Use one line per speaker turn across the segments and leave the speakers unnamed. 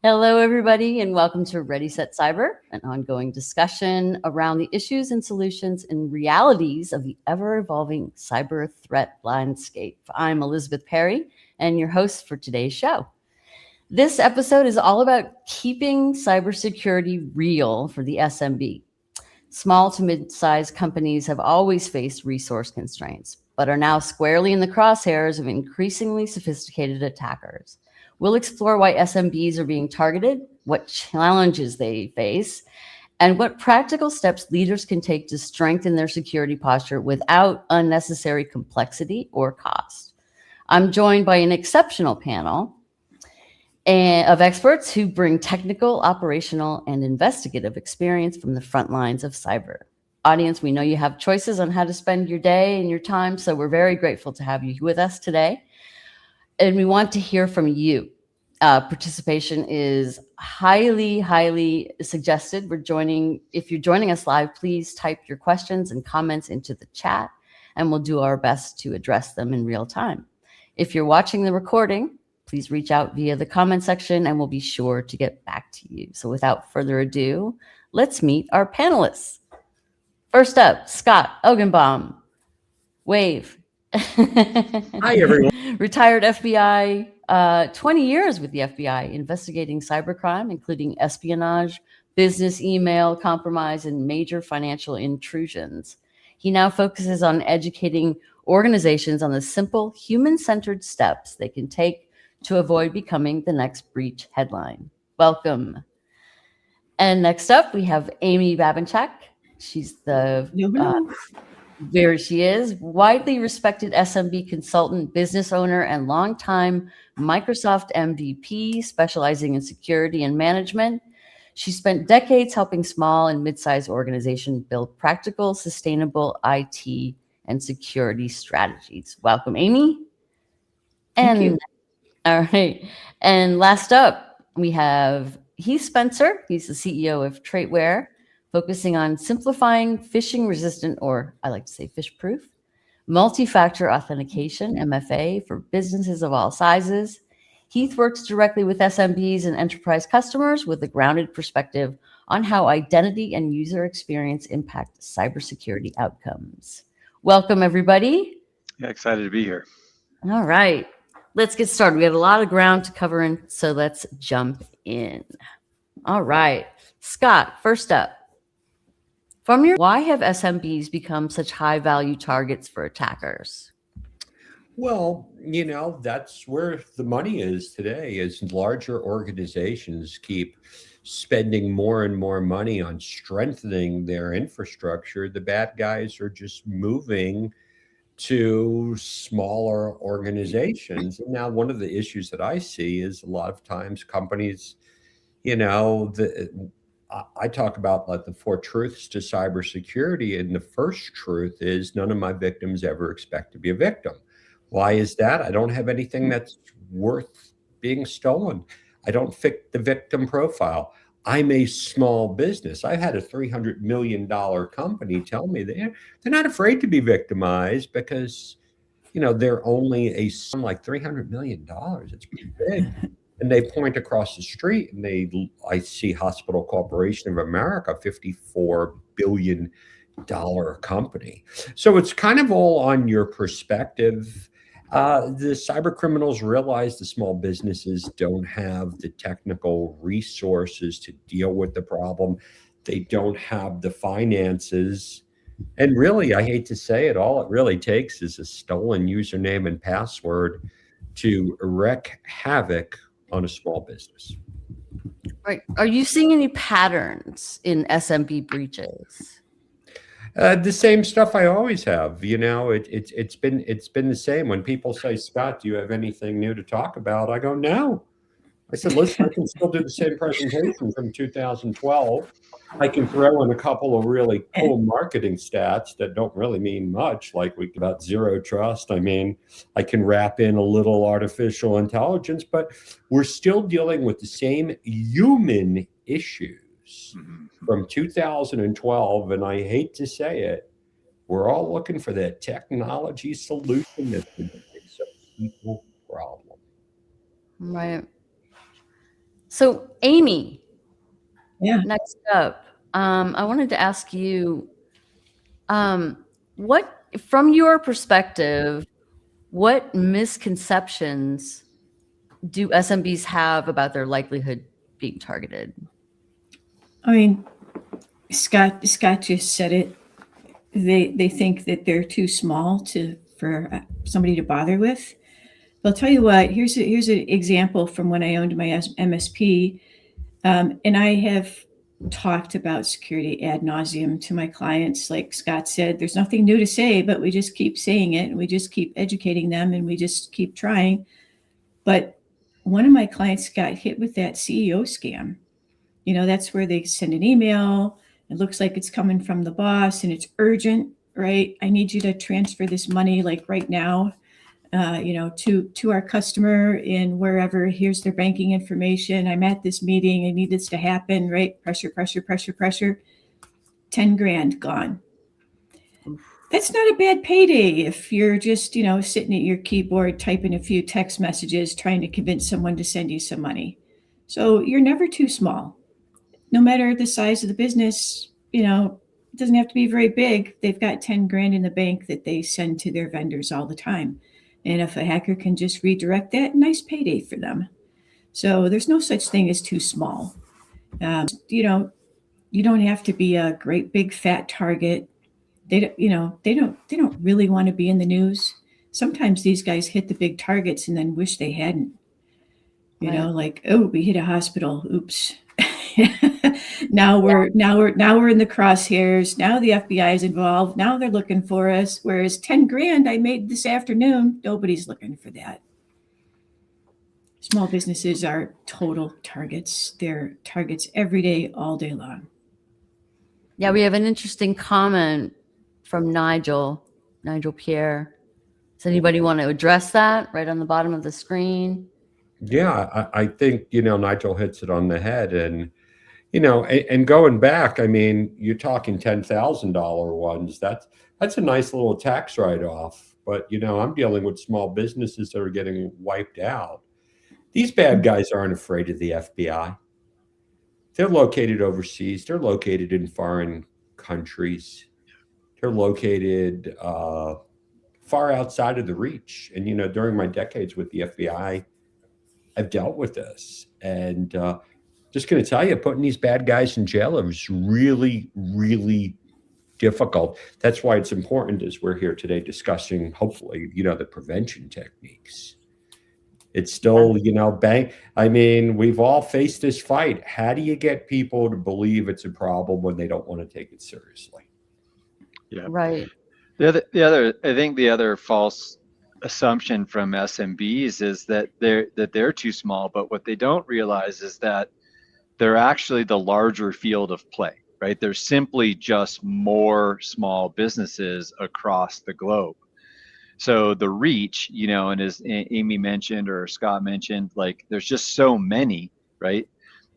Hello, everybody, and welcome to ReadySetCyber, an ongoing discussion around the issues and solutions and realities of the ever-evolving cyber threat landscape. I'm Elizabeth Perry, and your host for today's show. This episode is all about keeping cybersecurity real for the SMB. Small to mid-sized companies have always faced resource constraints, but are now squarely in the crosshairs of increasingly sophisticated attackers. We'll explore why SMBs are being targeted, what challenges they face, and what practical steps leaders can take to strengthen their security posture without unnecessary complexity or cost. I'm joined by an exceptional panel of experts who bring technical, operational, and investigative experience from the front lines of cyber. Audience, we know you have choices on how to spend your day and your time, so we're very grateful to have you with us today. And we want to hear from you. Participation is highly suggested. If you're joining us live, please type your questions and comments into the chat, and we'll do our best to address them in real time. If you're watching the recording, please reach out via the comment section and we'll be sure to get back to you. So without further ado, let's meet our panelists. First up, Scott Ogenbaum, wave.
Hi, everyone.
Retired FBI, 20 years with the FBI, investigating cybercrime, including espionage, business email compromise, and major financial intrusions. He now focuses on educating organizations on the simple, human-centered steps they can take to avoid becoming the next breach headline. Welcome. And next up, we have Amy Babinchak. She's there she is, widely respected SMB consultant, business owner, and longtime Microsoft MVP, specializing in security and management. She spent decades helping small and mid-sized organizations build practical, sustainable IT and security strategies. Welcome, Amy.
Thank you.
All right. And last up, we have Heath Spencer. He's the CEO of Traitware, focusing on simplifying phishing-resistant, or I like to say fish-proof, multi-factor authentication, MFA, for businesses of all sizes. Heath works directly with SMBs and enterprise customers with a grounded perspective on how identity and user experience impact cybersecurity outcomes. Welcome, everybody.
Yeah, excited to be here.
All right. Let's get started. We have a lot of ground to cover, so let's jump in. All right. Scott, first up. Why have SMBs become such high-value targets for attackers?
Well, that's where the money is today, as larger organizations keep spending more and more money on strengthening their infrastructure. The bad guys are just moving to smaller organizations. And now one of the issues that I see is a lot of times companies, I talk about like the 4 truths to cybersecurity. And the first truth is none of my victims ever expect to be a victim. Why is that? I don't have anything that's worth being stolen. I don't fit the victim profile. I'm a small business. I've had a $300 million company tell me that they're not afraid to be victimized because, they're only a sum like $300 million. It's pretty big. And they point across the street and I see Hospital Corporation of America, $54 billion company. So it's kind of all on your perspective. The cyber criminals realize the small businesses don't have the technical resources to deal with the problem. They don't have the finances. And really, I hate to say it, all it really takes is a stolen username and password to wreak havoc on a small business.
Right. Are you seeing any patterns in SMB breaches?
The same stuff I always have. It's been the same. When people say, Scott, do you have anything new to talk about? I go, no. I said, listen, I can still do the same presentation from 2012. I can throw in a couple of really cool marketing stats that don't really mean much, like about zero trust. I mean, I can wrap in a little artificial intelligence, but we're still dealing with the same human issues from 2012. And I hate to say it, we're all looking for that technology solution that's going to fix a people problem.
Right. So, Amy,
Yeah.
next up, I wanted to ask you, what, from your perspective, what misconceptions do SMBs have about their likelihood being targeted?
I mean, Scott just said it. They think that they're too small for somebody to bother with. But I'll tell you what. Here's an example from when I owned my MSP, and I have talked about security ad nauseum to my clients. Like Scott said, there's nothing new to say, but we just keep saying it, and we just keep educating them, and we just keep trying. But one of my clients got hit with that CEO scam. That's where they send an email. It looks like it's coming from the boss and it's urgent, right? I need you to transfer this money like right now, to our customer in wherever. Here's their banking information. I'm at this meeting. I need this to happen, right? Pressure, pressure, pressure, pressure. 10 grand gone. That's not a bad payday if you're just, sitting at your keyboard typing a few text messages trying to convince someone to send you some money. So you're never too small. No matter the size of the business, it doesn't have to be very big. They've got 10 grand in the bank that they send to their vendors all the time. And if a hacker can just redirect that, nice payday for them. So there's no such thing as too small. You don't have to be a great big fat target. They don't really want to be in the news. Sometimes these guys hit the big targets and then wish they hadn't. Like, oh, we hit a hospital. Oops. Now we're in the crosshairs. Now the FBI is involved. Now they're looking for us. Whereas 10 grand I made this afternoon, nobody's looking for that. Small businesses are total targets. They're targets every day, all day long.
Yeah, we have an interesting comment from Nigel Pierre. Does anybody want to address that right on the bottom of the screen?
Yeah, I think, Nigel hits it on the head. And, and going back, I mean, you're talking $10,000 ones. That's a nice little tax write-off. But, I'm dealing with small businesses that are getting wiped out. These bad guys aren't afraid of the FBI. They're located overseas. They're located in foreign countries. They're located far outside of the reach. And, during my decades with the FBI, I've dealt with this. And just going to tell you, putting these bad guys in jail is really, really difficult. That's why it's important, as we're here today discussing, hopefully, the prevention techniques. It's still, we've all faced this fight. How do you get people to believe it's a problem when they don't want to take it seriously?
Yeah.
Right.
I think the other false assumption from SMBs is that they're too small, but what they don't realize is that they're actually the larger field of play, right? There's simply just more small businesses across the globe. So the reach, and as Amy mentioned or Scott mentioned, like there's just so many, right?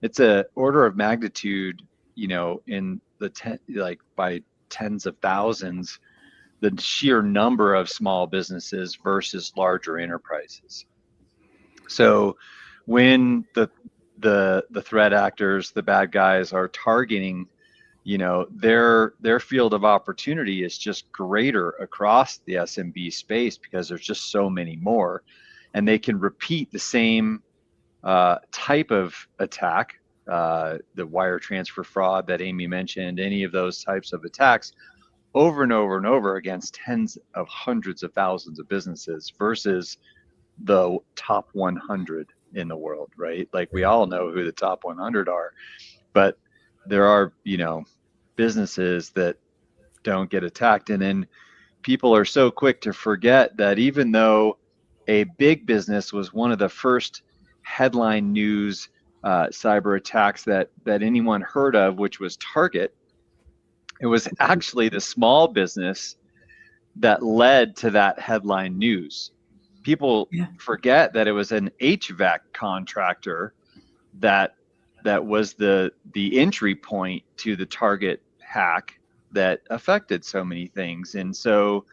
It's a order of magnitude, in the by tens of thousands, the sheer number of small businesses versus larger enterprises. So when the threat actors, the bad guys, are targeting, their field of opportunity is just greater across the SMB space because there's just so many more, and they can repeat the same type of attack, the wire transfer fraud that Amy mentioned, any of those types of attacks over and over and over against tens of hundreds of thousands of businesses versus the top 100 in the world, right? Like we all know who the top 100 are, but there are, businesses that don't get attacked. And then people are so quick to forget that even though a big business was one of the first headline news cyber attacks that anyone heard of, which was Target, it was actually the small business that led to that headline news. People forget that it was an HVAC contractor that was the entry point to the Target hack that affected so many things. And so,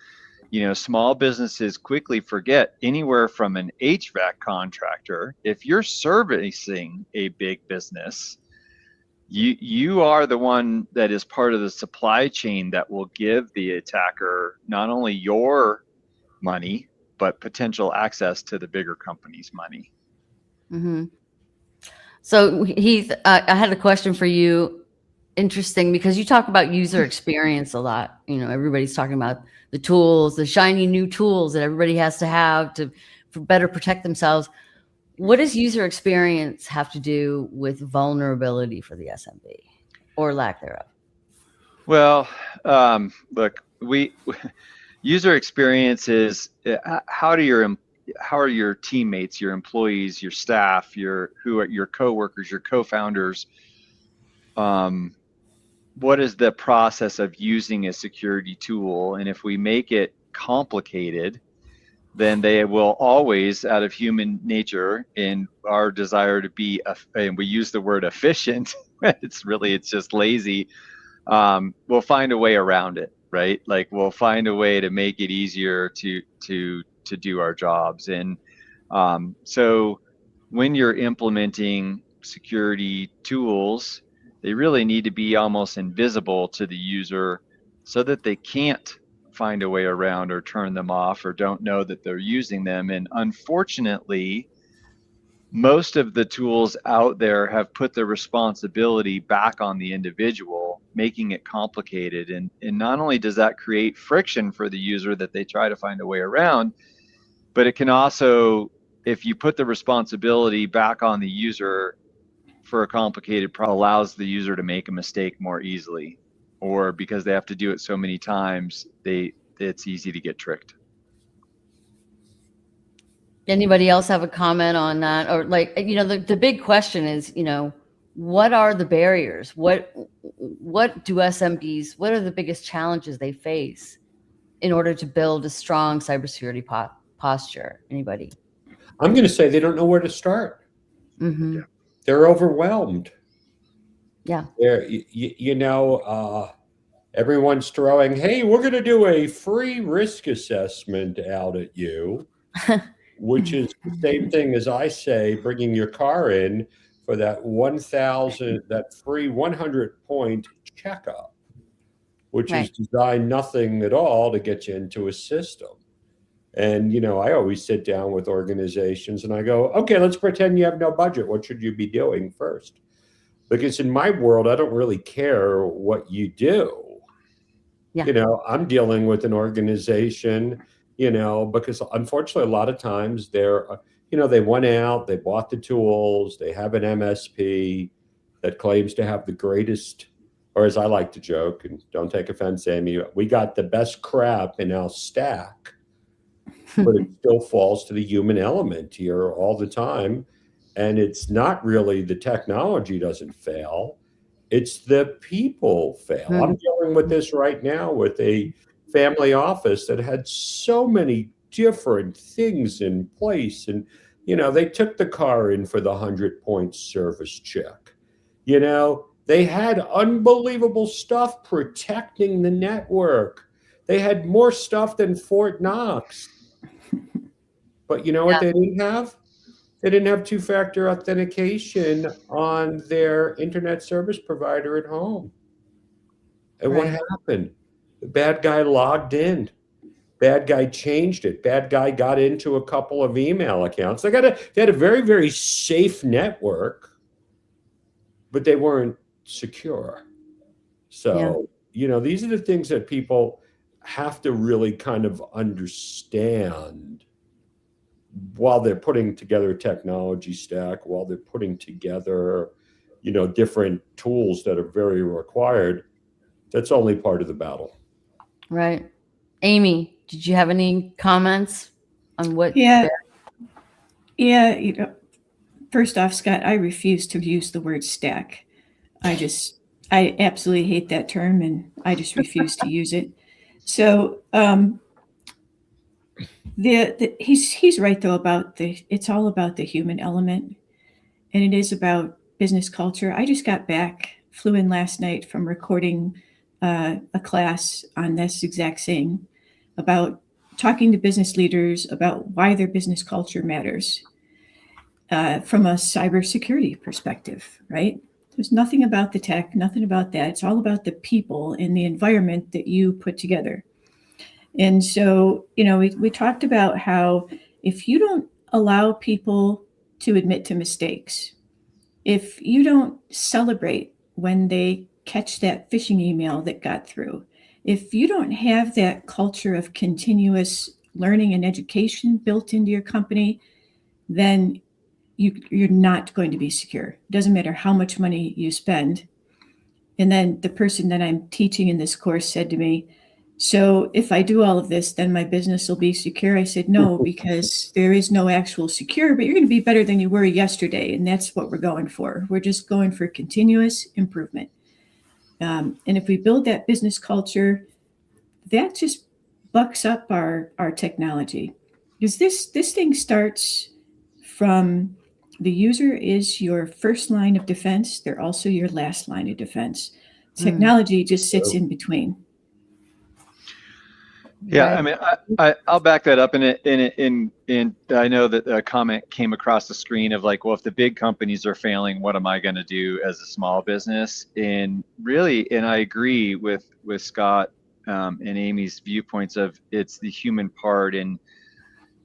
small businesses quickly forget anywhere from an HVAC contractor. If you're servicing a big business, you are the one that is part of the supply chain that will give the attacker not only your money, but potential access to the bigger company's money.
Mm-hmm. So Heath, I had a question for you. Interesting, because you talk about user experience a lot. Everybody's talking about the tools, the shiny new tools that everybody has to have to better protect themselves. What does user experience have to do with vulnerability for the SMB, or lack thereof?
Well, look, user experience is how are your teammates, your employees, your staff, your coworkers, your co-founders, what is the process of using a security tool? And if we make it complicated, then they will always, out of human nature and our desire to be, and we use the word efficient, it's just lazy, we'll find a way around it, right? Like we'll find a way to make it easier to do our jobs. And so when you're implementing security tools, they really need to be almost invisible to the user so that they can't find a way around or turn them off or don't know that they're using them. And unfortunately, most of the tools out there have put the responsibility back on the individual, making it complicated. And not only does that create friction for the user that they try to find a way around, but it can also, if you put the responsibility back on the user for a complicated problem, allows the user to make a mistake more easily, or because they have to do it so many times, it's easy to get tricked.
Anybody else have a comment on that? Or the big question is, what are the barriers? What do SMBs, what are the biggest challenges they face in order to build a strong cybersecurity posture? Anybody?
I'm going to say they don't know where to start.
Mm-hmm.
Yeah. They're overwhelmed.
Yeah.
Everyone's throwing, hey, we're going to do a free risk assessment out at you, which is the same thing as I say, bringing your car in for that free 100-point checkup, which is designed nothing at all to get you into a system. And, I always sit down with organizations and I go, okay, let's pretend you have no budget. What should you be doing first? Because in my world, I don't really care what you do. Yeah. I'm dealing with an organization, because unfortunately, a lot of times they went out, they bought the tools, they have an MSP that claims to have the greatest, or as I like to joke, and don't take offense, Amy, we got the best crap in our stack. But it still falls to the human element here all the time. And it's not really the technology doesn't fail. It's the people fail. I'm dealing with this right now with a family office that had so many different things in place. And, they took the car in for the 100-point service check. They had unbelievable stuff protecting the network. They had more stuff than Fort Knox. But what they didn't have? They didn't have two-factor authentication on their internet service provider at home. And what happened? The bad guy logged in. Bad guy changed it. Bad guy got into a couple of email accounts. They had a very, very safe network, but they weren't secure. So, these are the things that people have to really kind of understand while they're putting together a technology stack, while they're putting together, different tools that are very required. That's only part of the battle.
Right. Amy, did you have any comments on what?
Yeah. First off, Scott, I refuse to use the word stack. I absolutely hate that term, and I just refuse to use it. So, he's right though about it's all about the human element, and it is about business culture. I just got back, flew in last night from recording a class on this exact thing about talking to business leaders about why their business culture matters from a cybersecurity perspective, right? There's nothing about the tech, nothing about that. It's all about the people and the environment that you put together. And so, we talked about how if you don't allow people to admit to mistakes, if you don't celebrate when they catch that phishing email that got through, if you don't have that culture of continuous learning and education built into your company, then you're not going to be secure. It doesn't matter how much money you spend. And then the person that I'm teaching in this course said to me, so if I do all of this, then my business will be secure. I said, no, because there is no actual secure, but you're going to be better than you were yesterday. And that's what we're going for. We're just going for continuous improvement. And if we build that business culture, that just bucks up our technology. Because this thing starts from the user is your first line of defense. They're also your last line of defense. Technology just sits in between.
Yeah, I mean, I'll back that up. And I know that a comment came across the screen of like, well, if the big companies are failing, what am I going to do as a small business? And really, and I agree with Scott and Amy's viewpoints of it's the human part, and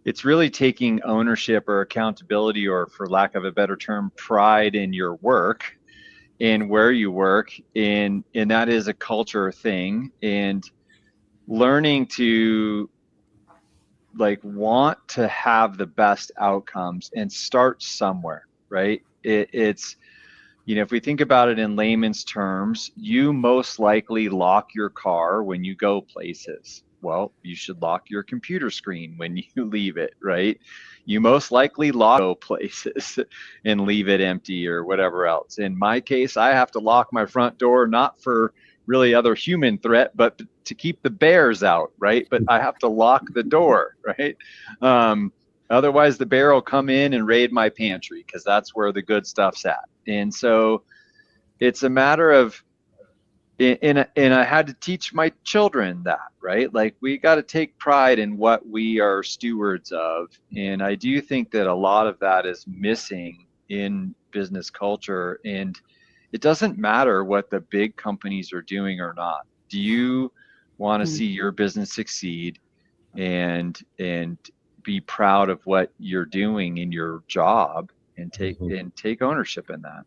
it's really taking ownership or accountability, or for lack of a better term, pride in your work and where you work, and that is a culture thing, and learning to like want to have the best outcomes and start somewhere, right? It's if we think about it in layman's terms, you most likely lock your car when you go places. Well, you should lock your computer screen when you leave it, right? You most likely lock places and leave it empty or whatever else. In my case, I have to lock my front door, not for really other human threat, but to keep the bears out, right? But I have to lock the door, right? Otherwise, the bear will come in and raid my pantry, because that's where the good stuff's at. And so it's a matter of, and I had to teach my children that, right? Like, we got to take pride in what we are stewards of. And I do think that a lot of that is missing in business culture. And it doesn't matter what the big companies are doing or not. Do you want to see your business succeed and be proud of what you're doing in your job, and take ownership in that?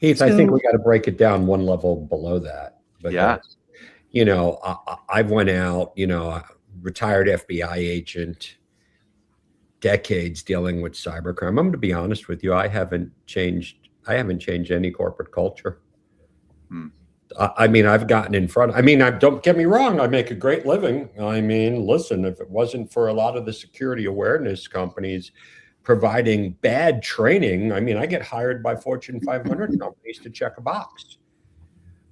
Heath, I think we got to break it down one level below that. Because, I went out, a retired FBI agent, decades dealing with cybercrime. I'm going to be honest with you. I haven't changed any corporate culture. I mean, I've gotten in front. I mean, don't get me wrong. I make a great living. I mean, listen, if it wasn't for a lot of the security awareness companies providing bad training, I mean, I get hired by Fortune 500 companies to check a box.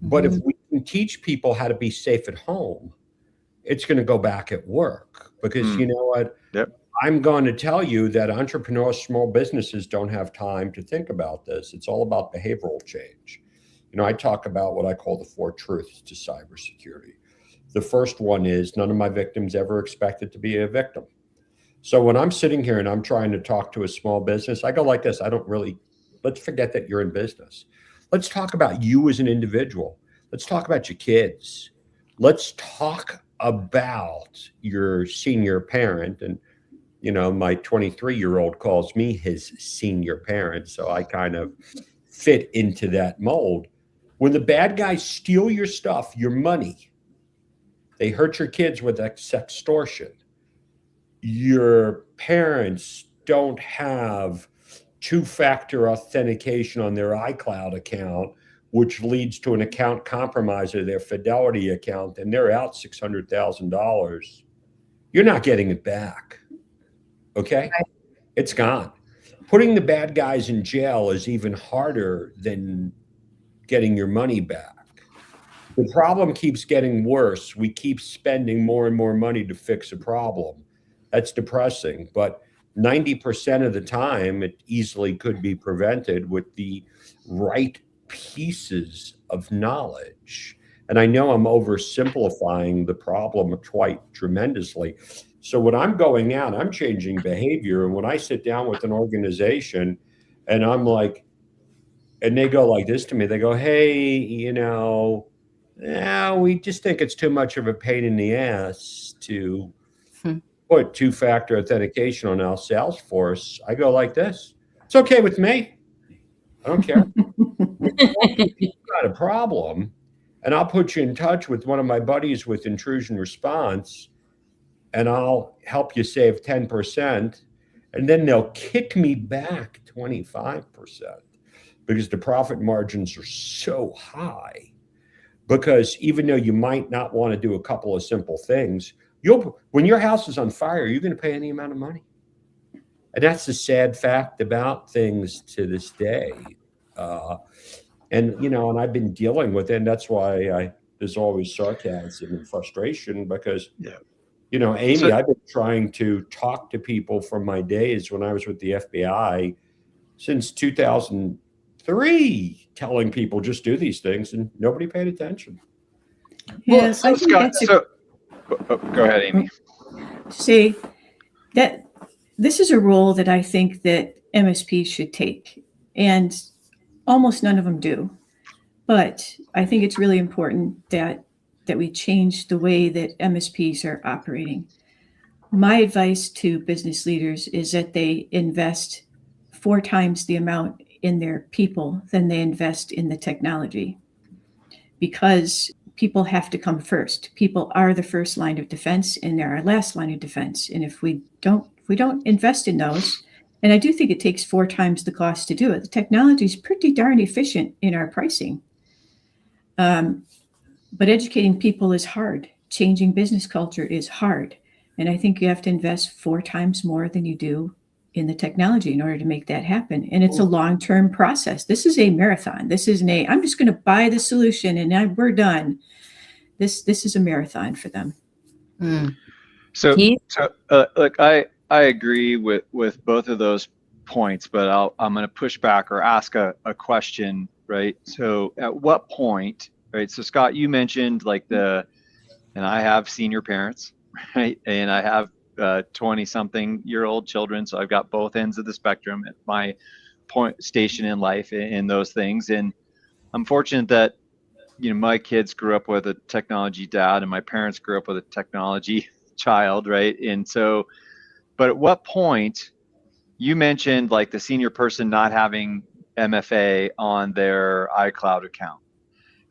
But if we can teach people how to be safe at home, it's going to go back at work. Because you know what?
Yep.
I'm going to tell you that entrepreneurs, small businesses don't have time to think about this. It's all about behavioral change. I talk about what I call the 4 truths to cybersecurity. The first one is none of my victims ever expected to be a victim. So when I'm sitting here and I'm trying to talk to a small business, I go like this. Let's forget that you're in business. Let's talk about you as an individual. Let's talk about your kids. Let's talk about your senior parent. And, my 23-year-old calls me his senior parent. So I kind of fit into that mold. When the bad guys steal your stuff, your money, they hurt your kids with extortion. Your parents don't have 2-factor authentication on their iCloud account, which leads to an account compromise of their Fidelity account, and they're out $600,000. You're not getting it back. Okay? Right. It's gone. Putting the bad guys in jail is even harder than getting your money back. The problem keeps getting worse. We keep spending more and more money to fix a problem. That's depressing, but 90% of the time, it easily could be prevented with the right pieces of knowledge. And I know I'm oversimplifying the problem quite tremendously, So when I'm going out, I'm changing behavior. And when I sit down with an organization and I'm like, and they go like this to me, they go, hey, we just think it's too much of a pain in the ass to put two-factor authentication on our Salesforce. I go like this. It's okay with me. I don't care. You've got a problem, and I'll put you in touch with one of my buddies with intrusion response, and I'll help you save 10%, and then they'll kick me back 25% because the profit margins are so high. Because even though you might not want to do a couple of simple things, when your house is on fire, you're going to pay any amount of money. And that's the sad fact about things to this day. And I've been dealing with it, and that's why there's always sarcasm and frustration because, Amy, I've been trying to talk to people from my days when I was with the FBI since 2003, telling people just do these things, and nobody paid attention.
Yes, I think
Scott, go ahead, Amy.
See, that this is a role that I think that MSPs should take, and almost none of them do. But I think it's really important that we change the way that MSPs are operating. My advice to business leaders is that they invest 4 times the amount in their people than they invest in the technology, because people have to come first. People are the first line of defense, and they're our last line of defense. And if we don't invest in those, and I do think it takes 4 times the cost to do it. The technology is pretty darn efficient in our pricing. But educating people is hard. Changing business culture is hard. And I think you have to invest 4 times more than you do in the technology in order to make that happen. And it's a long-term process. This is a marathon. This isn't I'm just going to buy the solution and we're done. This is a marathon for them.
So look, I agree with both of those points, but I'm going to push back or ask a question, right? So at what point, right? So Scott, you mentioned and I have senior parents, right? And I have 20-something-year-old children, so I've got both ends of the spectrum at my station in life in those things. And I'm fortunate that my kids grew up with a technology dad, and my parents grew up with a technology child, right? And so, but at what point, you mentioned the senior person not having MFA on their iCloud account.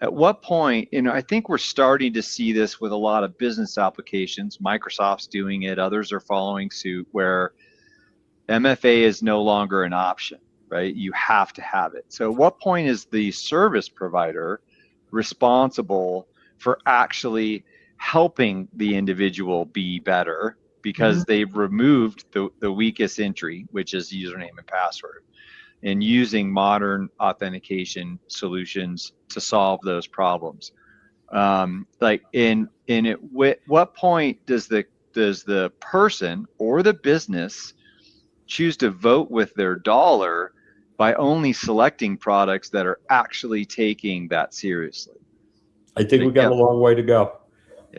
At what point, I think we're starting to see this with a lot of business applications. Microsoft's doing it, others are following suit, where MFA is no longer an option, right? You have to have it. So at what point is the service provider responsible for actually helping the individual be better because they've removed the weakest entry, which is username and password, and using modern authentication solutions to solve those problems? What point does the person or the business choose to vote with their dollar by only selecting products that are actually taking that seriously?
I think we got a long way to go.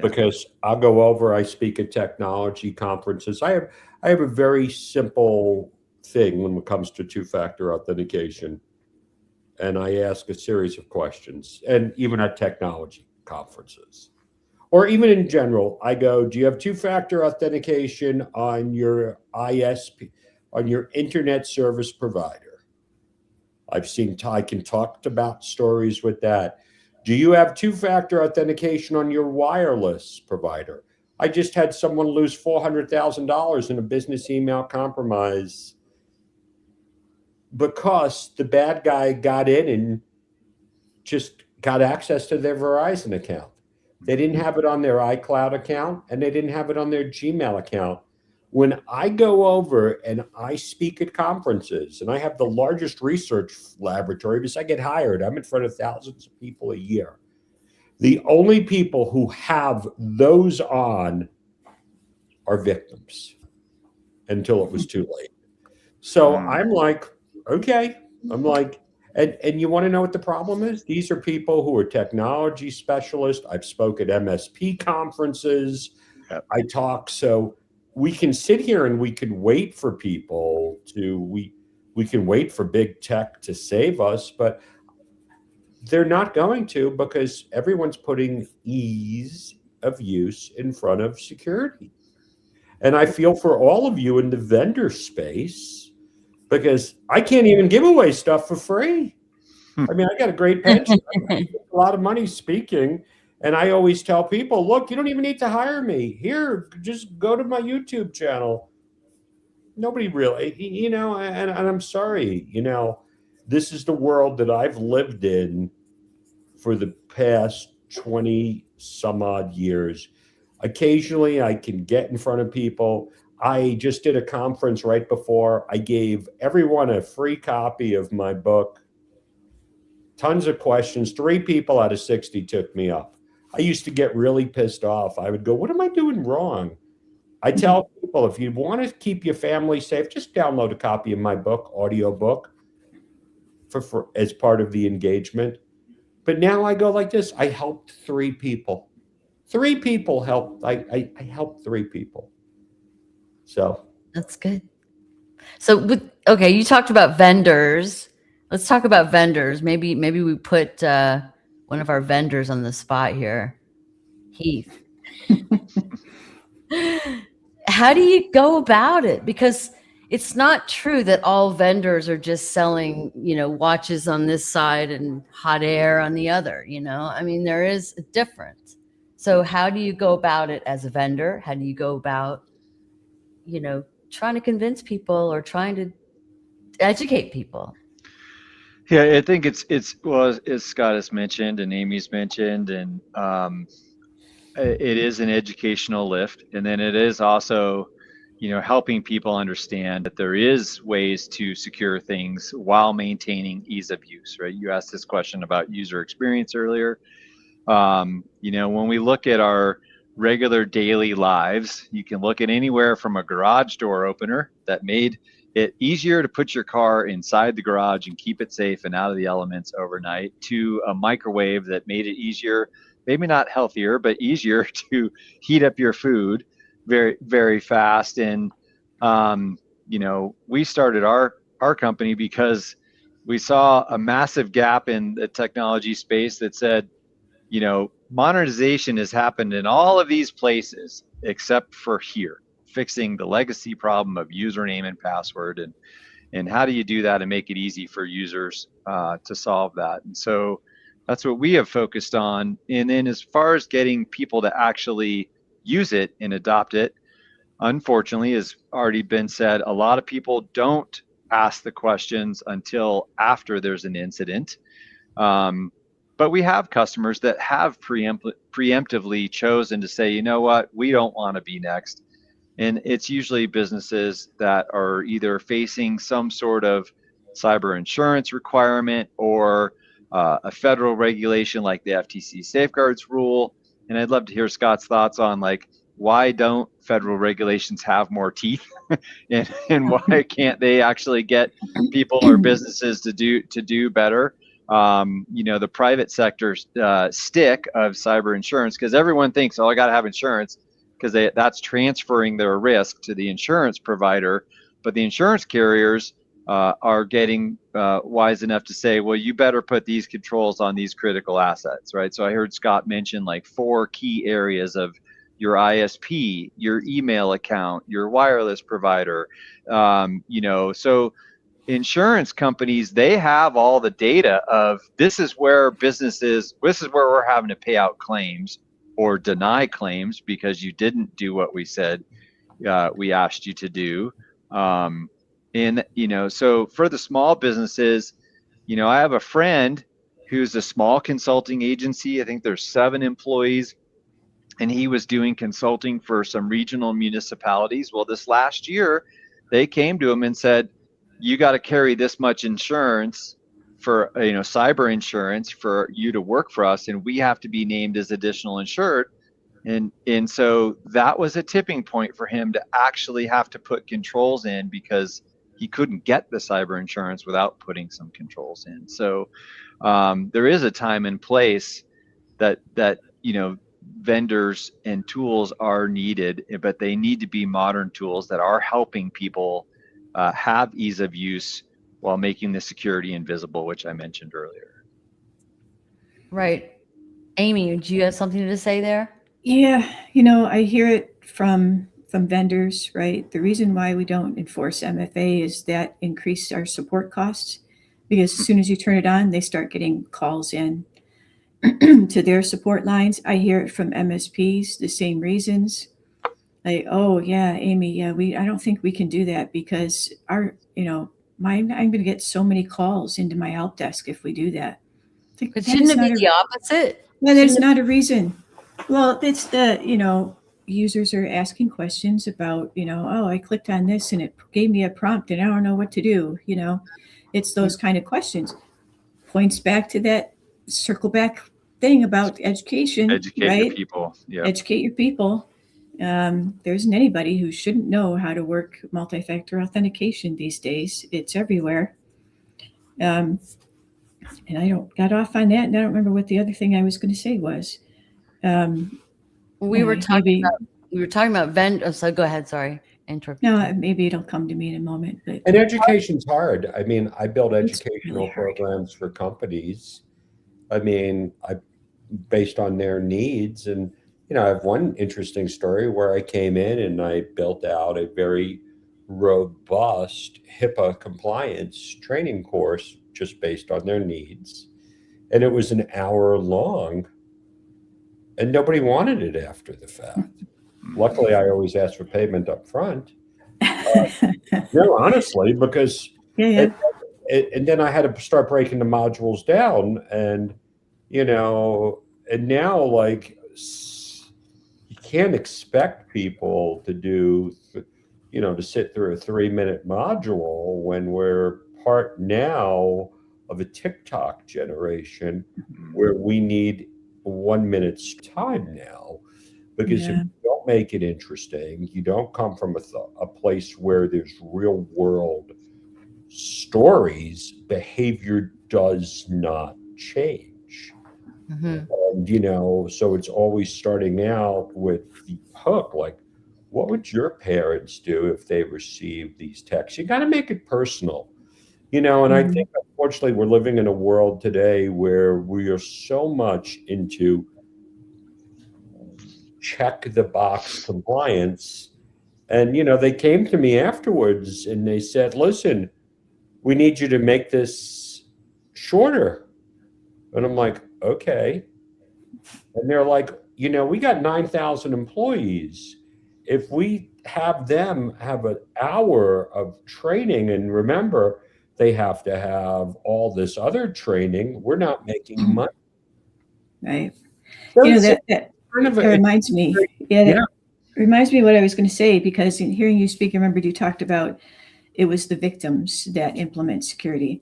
Because I'll go over, I speak at technology conferences. I have a very simple thing when it comes to 2-factor authentication. And I ask a series of questions, and even at technology conferences, or even in general, I go, do you have 2-factor authentication on your ISP, on your internet service provider? I can talk about stories with that. Do you have 2-factor authentication on your wireless provider? I just had someone lose $400,000 in a business email compromise because the bad guy got in and just got access to their Verizon account. They didn't have it on their iCloud account, and they didn't have it on their Gmail account. When I go over and I speak at conferences, and I have the largest research laboratory because I get hired, I'm in front of thousands of people a year. The only people who have those on are victims until it was too late. So I'm like, okay. I'm like, and you want to know what the problem is? These are people who are technology specialists. I've spoke at MSP conferences. I talk. So we can sit here and we can wait for people to, we can wait for big tech to save us, but they're not going to, because everyone's putting ease of use in front of security. And I feel for all of you in the vendor space, because I can't even give away stuff for free. I mean, I got a great pension. I make a lot of money speaking. And I always tell people, look, you don't even need to hire me. Here, just go to my YouTube channel. Nobody really, you know, and I'm sorry, you know, this is the world that I've lived in for the past 20 some odd years. Occasionally I can get in front of people. I just did a conference right before. I gave everyone a free copy of my book. Tons of questions. 3 people out of 60 took me up. I used to get really pissed off. I would go, what am I doing wrong? I tell people, if you want to keep your family safe, just download a copy of my book, audio book, for as part of the engagement. But now I go like this. I helped 3 people. 3 people helped. I helped 3 people. So
that's good. So okay, you talked about vendors. Let's talk about vendors. Maybe we put one of our vendors on the spot here. Heath. How do you go about it? Because it's not true that all vendors are just selling, you know, watches on this side and hot air on the other, you know? I mean, there is a difference. So how do you go about it as a vendor? How do you go about, you know, trying to convince people or trying to educate people?
Yeah, I think it's well, as Scott has mentioned and Amy's mentioned, and it is an educational lift, and then it is also, you know, helping people understand that there is ways to secure things while maintaining ease of use, right? You asked this question about user experience earlier. You know, when we look at our regular daily lives, you can look at anywhere from a garage door opener that made it easier to put your car inside the garage and keep it safe and out of the elements overnight, to a microwave that made it easier, maybe not healthier, but easier to heat up your food very, very fast. And, you know, we started our company because we saw a massive gap in the technology space that said, you know, modernization has happened in all of these places except for here, fixing the legacy problem of username and password, and how do you do that and make it easy for users to solve that. And so that's what we have focused on. And then as far as getting people to actually use it and adopt it, unfortunately, as already been said, a lot of people don't ask the questions until after there's an incident. But we have customers that have preemptively chosen to say, you know what, we don't want to be next. And it's usually businesses that are either facing some sort of cyber insurance requirement or a federal regulation like the FTC safeguards rule. And I'd love to hear Scott's thoughts on, like, why don't federal regulations have more teeth, and why can't they actually get people or businesses to do better? You know, the private sector stick of cyber insurance, because everyone thinks, oh, I got to have insurance, because that's transferring their risk to the insurance provider. But the insurance carriers are getting wise enough to say, well, you better put these controls on these critical assets, right? So I heard Scott mention like 4 key areas of your ISP, your email account, your wireless provider. You know, so insurance companies, they have all the data of this is where businesses, this is where we're having to pay out claims or deny claims because you didn't do what we said we asked you to do. And, you know, so for the small businesses, you know, I have a friend who's a small consulting agency. I think there's 7 employees, and he was doing consulting for some regional municipalities. Well, this last year, they came to him and said, you got to carry this much insurance for, you know, cyber insurance for you to work for us, and we have to be named as additional insured. And so that was a tipping point for him to actually have to put controls in, because he couldn't get the cyber insurance without putting some controls in. So there is a time and place that you know, vendors and tools are needed, but they need to be modern tools that are helping people have ease of use while making the security invisible, which I mentioned earlier.
Right. Amy, do you have something to say there?
Yeah, I hear it from vendors, right? The reason why we don't enforce MFA is that increased our support costs, because as soon as you turn it on, they start getting calls in to their support lines. I hear it from MSPs, the same reasons. Like, oh yeah, Amy, yeah, I don't think we can do that because I'm going to get so many calls into my help desk if we do that.
But shouldn't it be the opposite?
No, that's not a reason. Well, it's users are asking questions about, oh, I clicked on this and it gave me a prompt and I don't know what to do. It's those kind of questions. Points back to that circle back thing about education.
Educate
right?
your people. Yeah.
Educate your people. There isn't anybody who shouldn't know how to work multi-factor authentication these days. It's everywhere. And I got off on that, and I don't remember what the other thing I was going to say was.
We were talking about vendors. So go ahead. Sorry, interrupt.
No, maybe it'll come to me in a moment. But
And education's hard. I mean, I build educational programs for companies. I mean, based on their needs. And, I have one interesting story where I came in and I built out a very robust HIPAA compliance training course just based on their needs. And it was an hour long and nobody wanted it after the fact. Luckily, I always ask for payment up front. Honestly, because and then I had to start breaking the modules down and, and now like you can't expect people to do, to sit through a 3-minute module when we're part now of a TikTok generation where we need 1 minute's time now, because if you don't make it interesting, you don't come from a place where there's real world stories, behavior does not change. And, so it's always starting out with the hook, like, what would your parents do if they received these texts? You got to make it personal, and I think, unfortunately, we're living in a world today where we are so much into check the box compliance. And, they came to me afterwards and they said, listen, we need you to make this shorter. And I'm like, okay. And they're like, we got 9,000 employees. If we have them have an hour of training, and remember, they have to have all this other training, we're not making money.
Right.
So
that reminds me. That reminds me of what I was going to say, because in hearing you speak, I remembered you talked about it was the victims that implement security.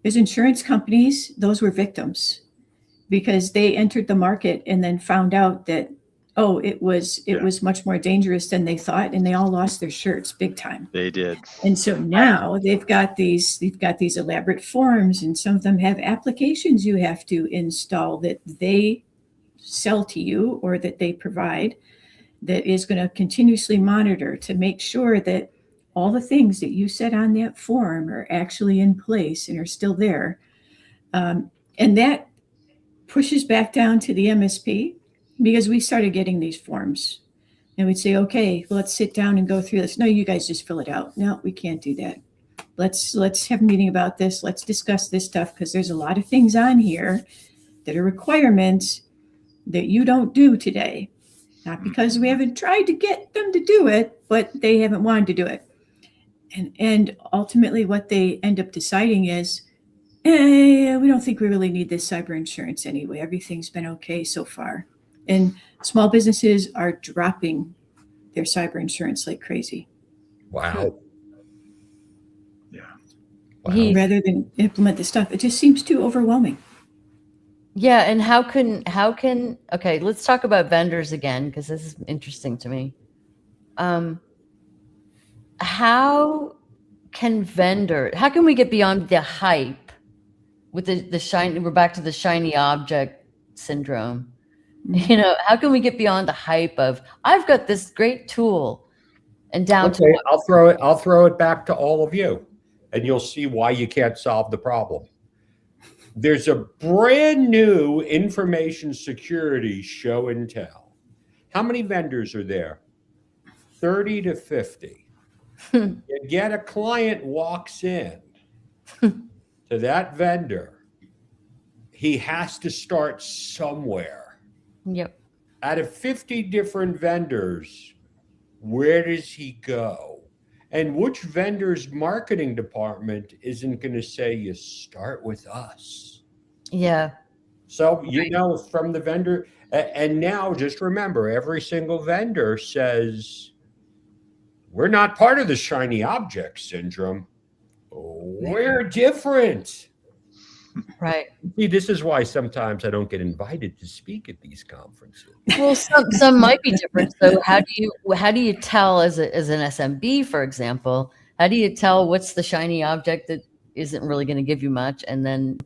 There's insurance companies, those were victims because they entered the market and then found out that, it was much more dangerous than they thought, and they all lost their shirts big time.
They did.
And so now they've got these elaborate forms, and some of them have applications you have to install that they sell to you or that they provide, that is going to continuously monitor to make sure that all the things that you said on that form are actually in place and are still there. And that pushes back down to the MSP, because we started getting these forms and we'd say, okay, well, let's sit down and go through this. No, you guys just fill it out. No, we can't do that. Let's have a meeting about this. Let's discuss this stuff, because there's a lot of things on here that are requirements that you don't do today. Not because we haven't tried to get them to do it, but they haven't wanted to do it. And ultimately what they end up deciding is, we don't think we really need this cyber insurance anyway. Everything's been okay so far. And small businesses are dropping their cyber insurance like crazy.
Wow.
Yeah.
Wow.
Rather than implement the stuff, it just seems too overwhelming.
Yeah, and how can okay, let's talk about vendors again, because this is interesting to me. How can we get beyond the hype with the shiny, we're back to the shiny object syndrome. You know, how can we get beyond the hype of I've got this great tool and down to
Okay, I'll throw it back to all of you, and you'll see why you can't solve the problem. There's a brand new information security show and tell. How many vendors are there? 30 to 50. Yet a client walks in to that vendor. He has to start somewhere.
Yep.
Out of 50 different vendors, where does he go? And which vendor's marketing department isn't going to say, you start with us?
Yeah.
So, you know, from the vendor. And now just remember, every single vendor says, we're not part of the shiny object syndrome. We're different.
Right.
See, this is why sometimes I don't get invited to speak at these conferences.
Well, some might be different. So how do you tell as an SMB, for example, how do you tell what's the shiny object that isn't really going to give you much? And then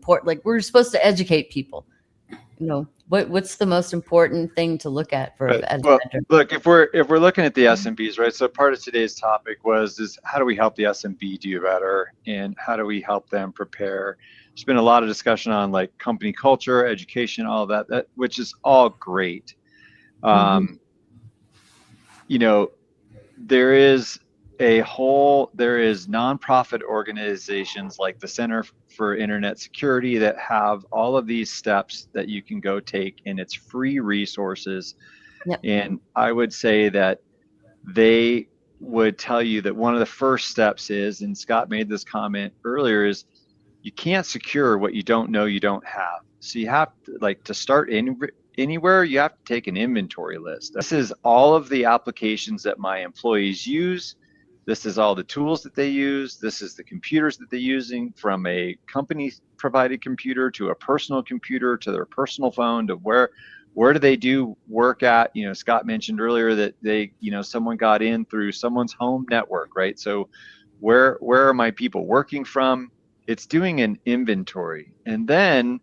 we're supposed to educate people. You know, what's the most important thing to look at for as a vendor?
Look, if we're looking at the SMBs, right? So part of today's topic is how do we help the SMB do better, and how do we help them prepare? There's been a lot of discussion on like company culture, education, all of that which is all great. You know, there is nonprofit organizations like the Center for Internet Security that have all of these steps that you can go take, and it's free resources.
Yep.
And I would say that they would tell you that one of the first steps is, and Scott made this comment earlier, is you can't secure what you don't know you don't have. So you have to, like, to start anywhere, you have to take an inventory list. This is all of the applications that my employees use. This is all the tools that they use. This is the computers that they're using, from a company provided computer to a personal computer to their personal phone to where do they do work at. You know, Scott mentioned earlier that someone got in through someone's home network, right? So where are my people working from? It's doing an inventory. And then,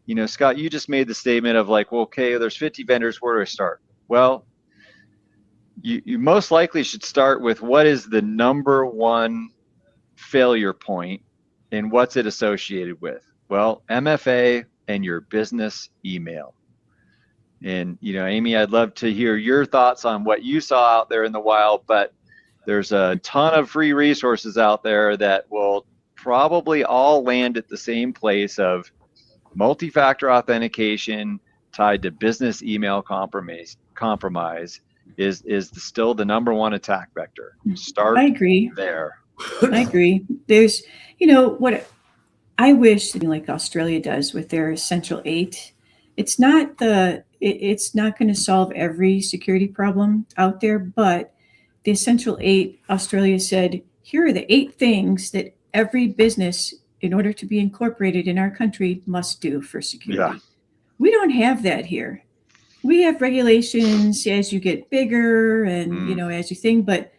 you know, Scott, you just made the statement of like, well, okay, there's 50 vendors, where do I start? Well, you most likely should start with what is the number one failure point and what's it associated with? Well, MFA and your business email. And, you know, Amy, I'd love to hear your thoughts on what you saw out there in the wild, but there's a ton of free resources out there that will probably all land at the same place of multi-factor authentication tied to business email compromise is still the number one attack vector. Start
I agree.
there.
I agree. There's, you know, what I wish something like Australia does with their Essential 8. It's not going to solve every security problem out there, but the Essential 8, Australia said, here are the 8 things that every business, in order to be incorporated in our country, must do for security.
Yeah.
We don't have that here. We have regulations as you get bigger and, you know, as you think, but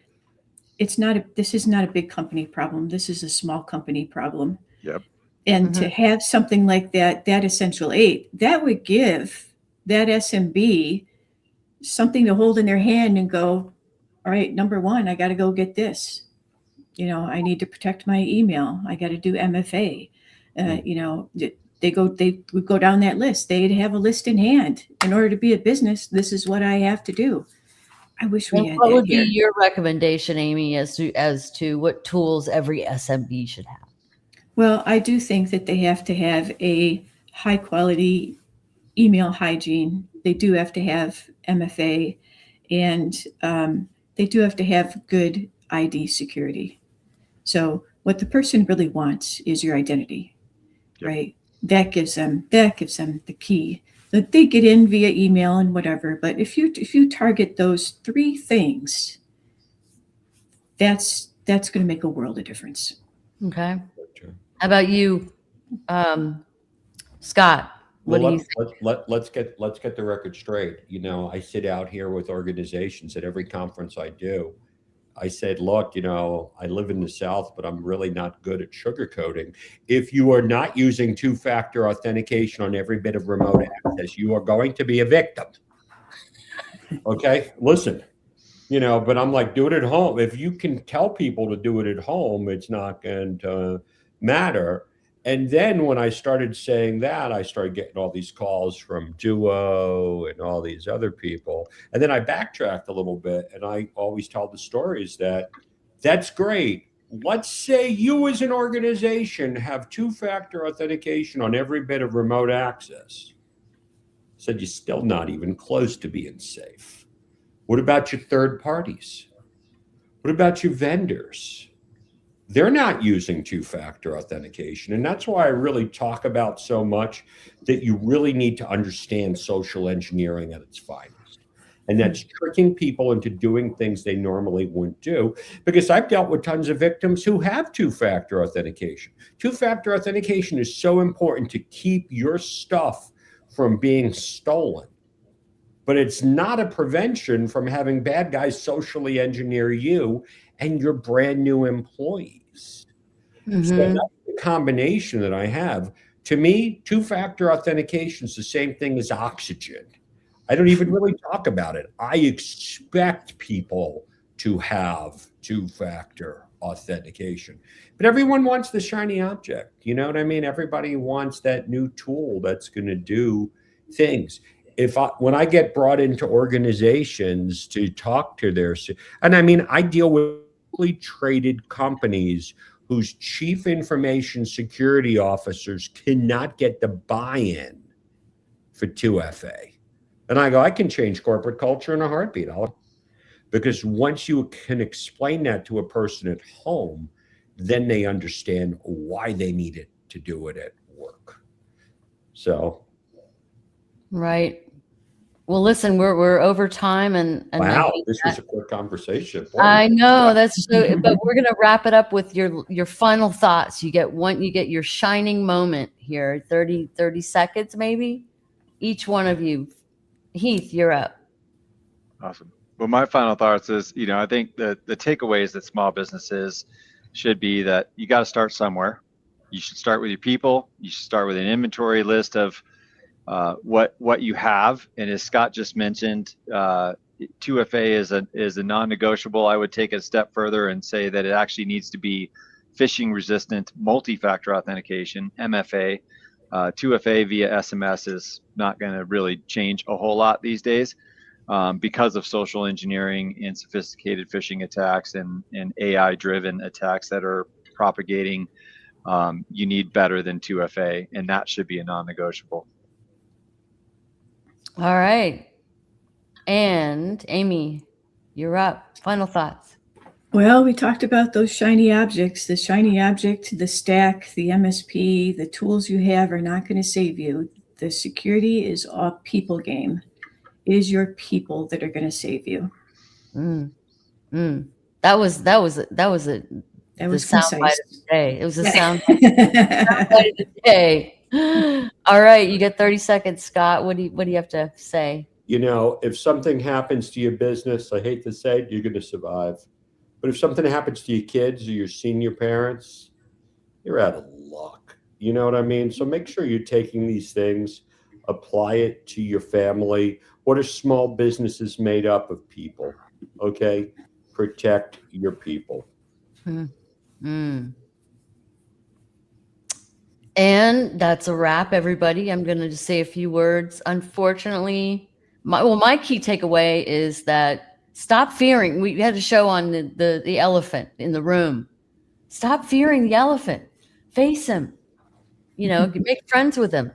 this is not a big company problem. This is a small company problem.
Yep.
And to have something like that Essential 8, that would give that SMB something to hold in their hand and go, all right, number one, I got to go get this. You know, I need to protect my email. I got to do MFA. You know, they would go down that list. They'd have a list in hand. In order to be a business, this is what I have to do. I wish we had
What
that
would
here.
be your recommendation, Amy, as to what tools every SMB should have?
Well, I do think that they have to have a high quality email hygiene. They do have to have MFA, and they do have to have good ID security. So what the person really wants is your identity, right? That gives them the key. That they get in via email and whatever. But if you target those 3 things, that's going to make a world of difference.
Okay. How about you, Scott? What do you think?
Let's get the record straight. You know, I sit out here with organizations at every conference I do, I said, look, I live in the South, but I'm really not good at sugarcoating. If you are not using two-factor authentication on every bit of remote access, you are going to be a victim. Okay, listen, but I'm like, do it at home. If you can tell people to do it at home, it's not going to matter. And then when I started saying that, I started getting all these calls from Duo and all these other people. And then I backtracked a little bit, and I always tell the stories that's great. Let's say you as an organization have two-factor authentication on every bit of remote access. Said you're still not even close to being safe. What about your third parties? What about your vendors? They're not using two-factor authentication. And that's why I really talk about so much that you really need to understand social engineering at its finest. And that's tricking people into doing things they normally wouldn't do. Because I've dealt with tons of victims who have two-factor authentication. Two-factor authentication is so important to keep your stuff from being stolen. But it's not a prevention from having bad guys socially engineer you and your brand new employees. Mm-hmm. So that's the combination that I have. To me, two-factor authentication is the same thing as oxygen. I don't even really talk about it. I expect people to have two-factor authentication. But everyone wants the shiny object. You know what I mean? Everybody wants that new tool that's going to do things. When I get brought into organizations to talk to I deal with traded companies whose chief information security officers cannot get the buy-in for 2FA. And I go, I can change corporate culture in a heartbeat. Because once you can explain that to a person at home, then they understand why they need it to do it at work. So.
Right. Well, listen, we're over time, and
wow, this was a quick conversation. Boy,
I know that's so, but we're gonna wrap it up with your final thoughts. You get your shining moment here, 30 seconds maybe, each one of you. Heath, you're up.
Awesome. Well, my final thoughts is, I think the takeaways that small businesses should be that you got to start somewhere. You should start with your people. You should start with an inventory list of what you have. And as Scott just mentioned, 2FA is a non-negotiable. I would take it a step further and say that it actually needs to be phishing resistant multi-factor authentication, MFA. 2FA via SMS is not going to really change a whole lot these days because of social engineering and sophisticated phishing attacks and AI driven attacks that are propagating. You need better than 2FA, and that should be a non-negotiable.
All right. And Amy, you're up. Final thoughts.
Well, we talked about those shiny objects. The shiny object, the stack, the MSP, the tools you have are not going to save you. The security is a people game. It is your people that are going to save you.
That was the soundbite of the day. It was a soundbite of the day. All right, you get 30 seconds, Scott. What do you have to say?
If something happens to your business, I hate to say it, you're going to survive. But if something happens to your kids or your senior parents, you're out of luck. You know what I mean? So make sure you're taking these things, apply it to your family. What are small businesses made up of? People. Okay? Protect your people.
And that's a wrap, everybody. I'm going to just say a few words. Unfortunately, my key takeaway is that stop fearing. We had a show on the elephant in the room. Stop fearing the elephant. Face him. Make friends with him.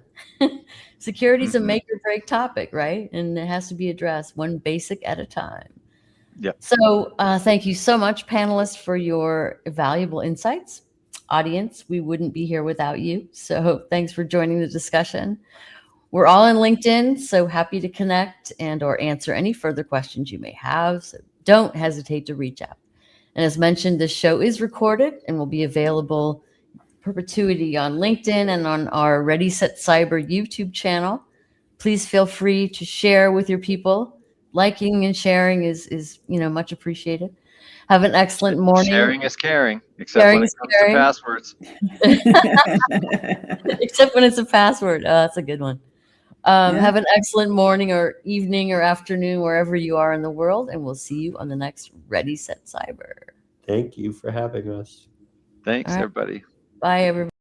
Security is a make or break topic, right? And it has to be addressed one basic at a time.
Yeah.
So thank you so much, panelists, for your valuable insights. Audience, we wouldn't be here without you. So thanks for joining the discussion. We're all in LinkedIn, so happy to connect and or answer any further questions you may have. So don't hesitate to reach out. And as mentioned, this show is recorded and will be available perpetuity on LinkedIn and on our ReadySetCyber YouTube channel. Please feel free to share with your people. Liking and sharing is much appreciated. Have an excellent morning.
Sharing is caring, except
Sharing
when
is
it comes
caring.
to passwords.
Except when it's a password. Oh, that's a good one.
Yeah.
Have an excellent morning or evening or afternoon, wherever you are in the world. And we'll see you on the next Ready, Set, Cyber.
Thank you for having us.
Thanks,
All right.
everybody.
Bye, everybody.